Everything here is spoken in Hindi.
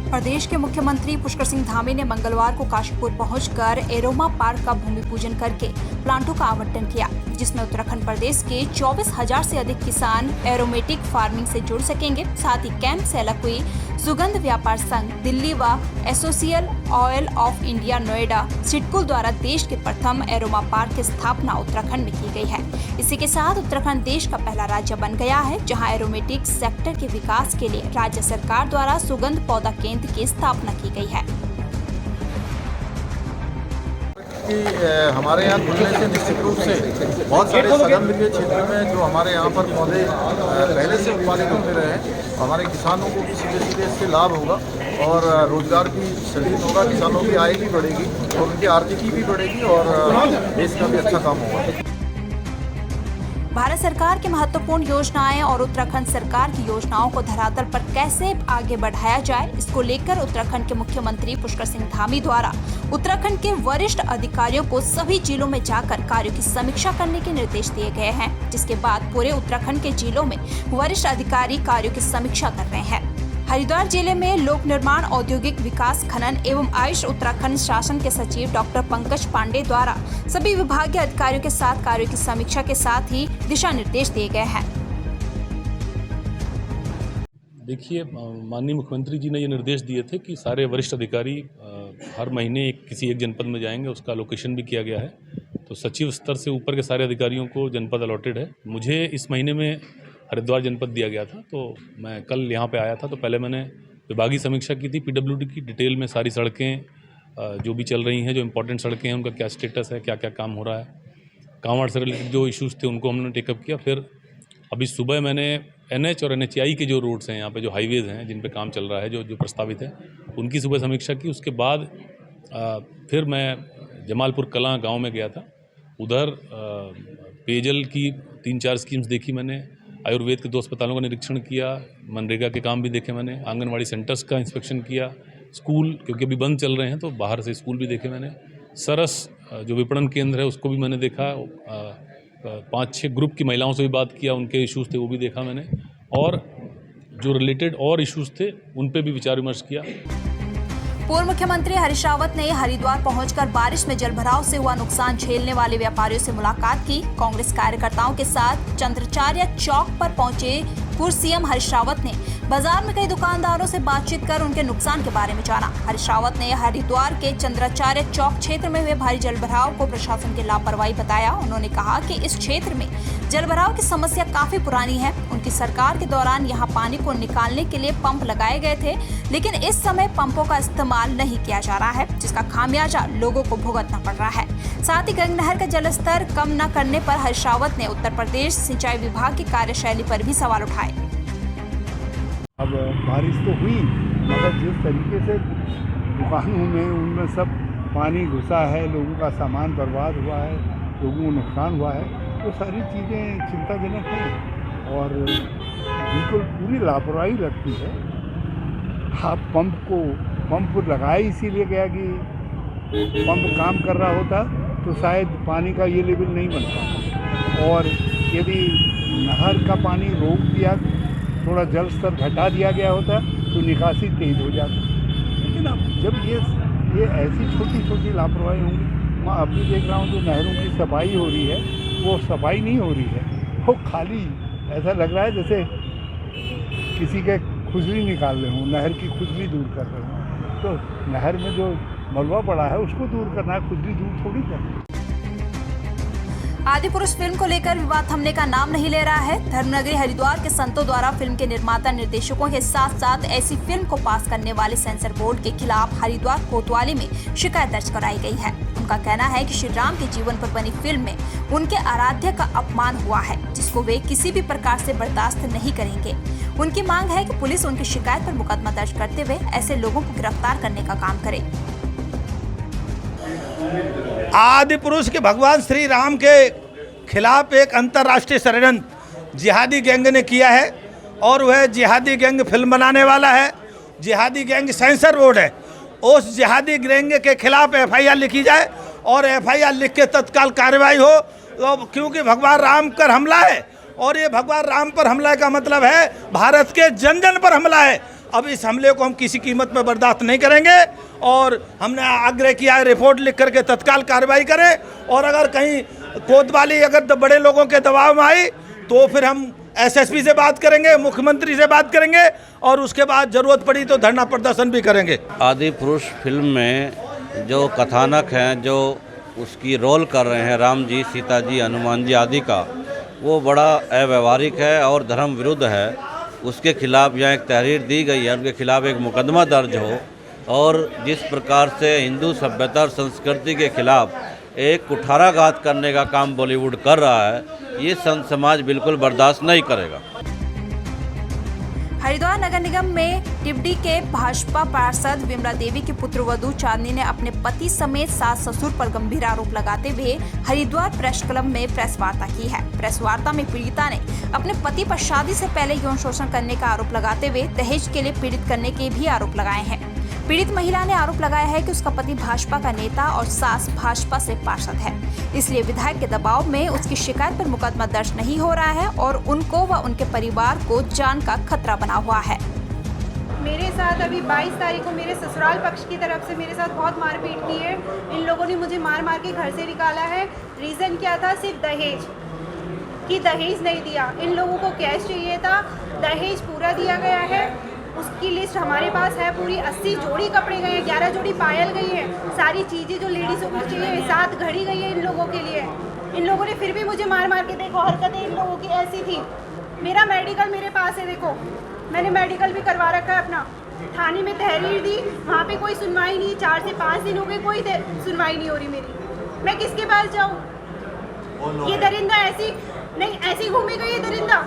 प्रदेश के मुख्यमंत्री पुष्कर सिंह धामी ने मंगलवार को काशीपुर पहुंचकर एरोमा पार्क का भूमि पूजन करके प्लांटों का आवंटन किया, जिसमें उत्तराखंड प्रदेश के 24,000 से अधिक किसान एरोमेटिक फार्मिंग से जुड़ सकेंगे। साथ ही कैंप से अलग हुई सुगंध व्यापार संघ दिल्ली व association oil of India Noida SIDCUL द्वारा देश के प्रथम एरोमा पार्क की स्थापना उत्तराखंड में की गई है। इसी के साथ उत्तराखंड देश का पहला राज्य बन गया है जहां एरोमेटिक सेक्टर के विकास के लिए राज्य सरकार द्वारा सुगंध पौधा केंद्र की स्थापना की गई है। कि हमारे यहाँ खुलने से निश्चित रूप से बहुत सारे संगम के क्षेत्र में जो हमारे यहाँ पर पौधे पहले से उत्पादित होते रहे हैं, हमारे किसानों को भी सीधे सीधे इससे लाभ होगा और रोजगार भी सृजित होगा, किसानों की आय भी बढ़ेगी और उनकी आर्थिकी भी बढ़ेगी और देश का भी अच्छा काम होगा। भारत सरकार की महत्वपूर्ण योजनाएं और उत्तराखंड सरकार की योजनाओं को धरातल पर कैसे आगे बढ़ाया जाए, इसको लेकर उत्तराखंड के मुख्यमंत्री पुष्कर सिंह धामी द्वारा उत्तराखंड के वरिष्ठ अधिकारियों को सभी जिलों में जाकर कार्यों की समीक्षा करने के निर्देश दिए गए हैं, जिसके बाद पूरे उत्तराखंड के जिलों में वरिष्ठ अधिकारी कार्यों की समीक्षा कर रहे हैं। हरिद्वार जिले में लोक निर्माण, औद्योगिक विकास, खनन एवं आयुष उत्तराखंड शासन के सचिव डॉक्टर पंकज पांडे द्वारा सभी विभागीय अधिकारियों के साथ कार्यों की समीक्षा के साथ ही दिशा निर्देश दिए गए हैं। देखिए, माननीय मुख्यमंत्री जी ने ये निर्देश दिए थे कि सारे वरिष्ठ अधिकारी हर महीने किसी एक जनपद में जाएंगे, उसका लोकेशन भी किया गया है। तो सचिव स्तर से ऊपर के सारे अधिकारियों को जनपद अलॉटेड है। मुझे इस महीने में हरिद्वार जनपद दिया गया था, तो मैं कल यहाँ पे आया था। तो पहले मैंने विभागीय समीक्षा की थी, पीडब्ल्यूडी की डिटेल में सारी सड़कें जो भी चल रही हैं, जो इम्पोर्टेंट सड़कें हैं उनका क्या स्टेटस है, क्या क्या काम हो रहा है। कांवड़ से रिलेटेड जो इश्यूज़ थे उनको हमने टेकअप किया। फिर अभी सुबह मैंने NH और NHI के जो रोड्स हैं, यहाँ पे जो हाईवेज़ हैं जिन पे काम चल रहा है, जो प्रस्तावित है, उनकी सुबह समीक्षा की। उसके बाद फिर मैं जमालपुर कलां गाँव में गया था। उधर पेयजल की 3-4 स्कीम्स देखी मैंने, आयुर्वेद के 2 अस्पतालों का निरीक्षण किया, मनरेगा के काम भी देखे मैंने, आंगनवाड़ी सेंटर्स का इंस्पेक्शन किया, स्कूल क्योंकि अभी बंद चल रहे हैं तो बाहर से स्कूल भी देखे मैंने, सरस जो विपणन केंद्र है उसको भी मैंने देखा, 5-6 ग्रुप की महिलाओं से भी बात किया, उनके इश्यूज़ थे वो भी देखा मैंने, और जो रिलेटेड और इश्यूज़ थे उन पर भी विचार विमर्श किया। पूर्व मुख्यमंत्री हरीश रावत ने हरिद्वार पहुंचकर बारिश में जलभराव से हुआ नुकसान झेलने वाले व्यापारियों से मुलाकात की। कांग्रेस कार्यकर्ताओं के साथ चंद्राचार्य चौक पर पहुंचे पूर्व सीएम हरीश रावत ने बाजार में कई दुकानदारों से बातचीत कर उनके नुकसान के बारे में जाना। हरीश रावत ने हरिद्वार के चंद्राचार्य चौक क्षेत्र में हुए भारी जलभराव को प्रशासन की लापरवाही बताया। उन्होंने कहा कि इस क्षेत्र में जलभराव की समस्या काफी पुरानी है। उनकी सरकार के दौरान यहाँ पानी को निकालने के लिए पंप लगाए गए थे, लेकिन इस समय पंपों का इस्तेमाल नहीं किया जा रहा है, जिसका खामियाजा लोगों को भुगतना पड़ रहा है। साथ ही गंगा नहर का जलस्तर कम न करने पर हरीश रावत ने उत्तर प्रदेश सिंचाई विभाग की कार्यशैली पर भी सवाल उठाए। अब बारिश तो हुई, मगर जिस तरीके से दुकानों में उनमें सब पानी घुसा है, लोगों का सामान बर्बाद हुआ है, लोगों को नुकसान हुआ है, वो सारी चीज़ें चिंताजनक हैं और बिल्कुल पूरी लापरवाही लगती है। आप पंप लगाए इसीलिए गया कि पंप काम कर रहा होता तो शायद पानी का ये लेवल नहीं बनता, और यदि नहर का पानी रोक दिया, थोड़ा जल स्तर घटा दिया गया होता तो निकासी तेज हो जाती। लेकिन अब जब ये ऐसी छोटी छोटी लापरवाही होंगी, मैं अभी देख रहा हूँ जो नहरों की सफाई हो रही है वो सफाई नहीं हो रही है, वो खाली ऐसा लग रहा है जैसे किसी के खुजली निकाल रहे हों, नहर की खुजली दूर कर रहे हों। तो नहर में जो मलबा पड़ा है उसको दूर करना है, खुजली दूर थोड़ी करना है। आदिपुरुष फिल्म को लेकर विवाद थमने का नाम नहीं ले रहा है। धर्मनगरी हरिद्वार के संतों द्वारा फिल्म के निर्माता निर्देशकों के साथ साथ ऐसी फिल्म को पास करने वाले सेंसर बोर्ड के खिलाफ हरिद्वार कोतवाली में शिकायत दर्ज कराई गई है। उनका कहना है कि श्री राम के जीवन पर बनी फिल्म में उनके आराध्य का अपमान हुआ है, जिसको वे किसी भी प्रकार से बर्दाश्त नहीं करेंगे। उनकी मांग है कि पुलिस उनकी शिकायत पर मुकदमा दर्ज करते हुए ऐसे लोगों को गिरफ्तार करने का काम करे। आदिपुरुष के भगवान श्री राम के खिलाफ एक अंतर्राष्ट्रीय षड्यंत्र जिहादी गैंग ने किया है और वह जिहादी गैंग फिल्म बनाने वाला है। जिहादी गैंग सेंसर बोर्ड है, उस जिहादी गैंग के खिलाफ FIR लिखी जाए और FIR लिख के तत्काल कार्रवाई हो, तो क्योंकि भगवान राम पर हमला है और ये भगवान राम पर हमला का मतलब है भारत के जन जन पर हमला है। अब इस हमले को हम किसी कीमत में बर्दाश्त नहीं करेंगे और हमने आग्रह किया है रिपोर्ट लिख करके तत्काल कार्रवाई करें और अगर कहीं कोतवाली अगर बड़े लोगों के दबाव में आई तो फिर हम एसएसपी से बात करेंगे, मुख्यमंत्री से बात करेंगे और उसके बाद ज़रूरत पड़ी तो धरना प्रदर्शन भी करेंगे। आदिपुरुष फिल्म में जो कथानक हैं, जो उसकी रोल कर रहे हैं राम जी, सीता जी, हनुमान जी आदि का, वो बड़ा अव्यवहारिक है और धर्म विरुद्ध है। उसके खिलाफ यहाँ एक तहरीर दी गई है, उनके खिलाफ एक मुकदमा दर्ज हो और जिस प्रकार से हिंदू सभ्यता और संस्कृति के खिलाफ एक कुठाराघात करने का काम बॉलीवुड कर रहा है, ये संत समाज बिल्कुल बर्दाश्त नहीं करेगा। हरिद्वार नगर निगम में टिब्डी के भाजपा पार्षद विमला देवी की पुत्रवधू चांदनी ने अपने पति समेत सास ससुर पर गंभीर आरोप लगाते हुए हरिद्वार प्रेस क्लब में प्रेस वार्ता की है। प्रेस वार्ता में पीड़िता ने अपने पति पर शादी से पहले यौन शोषण करने का आरोप लगाते हुए दहेज के लिए पीड़ित करने के भी आरोप लगाए हैं। पीड़ित महिला ने आरोप लगाया है कि उसका पति भाजपा का नेता और सास भाजपा से पार्षद है, इसलिए विधायक के दबाव में उसकी शिकायत पर मुकदमा दर्ज नहीं हो रहा है और उनको व उनके परिवार को जान का खतरा बना हुआ है। मेरे साथ अभी 22 तारीख को मेरे ससुराल पक्ष की तरफ से मेरे साथ बहुत मारपीट की है। इन लोगों ने मुझे मार मार के घर से निकाला है। रीज़न क्या था? सिर्फ दहेज कि दहेज नहीं दिया। इन लोगों को कैश चाहिए था, दहेज पूरा दिया गया है। उसकी लिस्ट हमारे पास है पूरी। 80 जोड़ी कपड़े गए हैं, 11 जोड़ी पायल गई है, सारी चीज़ें जो लेडीज़ों को चाहिए 7 घड़ी गई है इन लोगों के लिए। इन लोगों ने फिर भी मुझे मार मार के, देखो हरकतें इन लोगों की ऐसी थी। मेरा मेडिकल मेरे पास है, देखो मैंने मेडिकल भी करवा रखा है अपना। थाने में तहरीर दी, वहाँ पे कोई सुनवाई नहीं। 4 से 5 दिन हो गए, कोई सुनवाई नहीं हो रही मेरी। मैं किसके पास जाऊँ? ये दरिंदा ऐसी नहीं, ऐसी घूमेगा ये दरिंदा।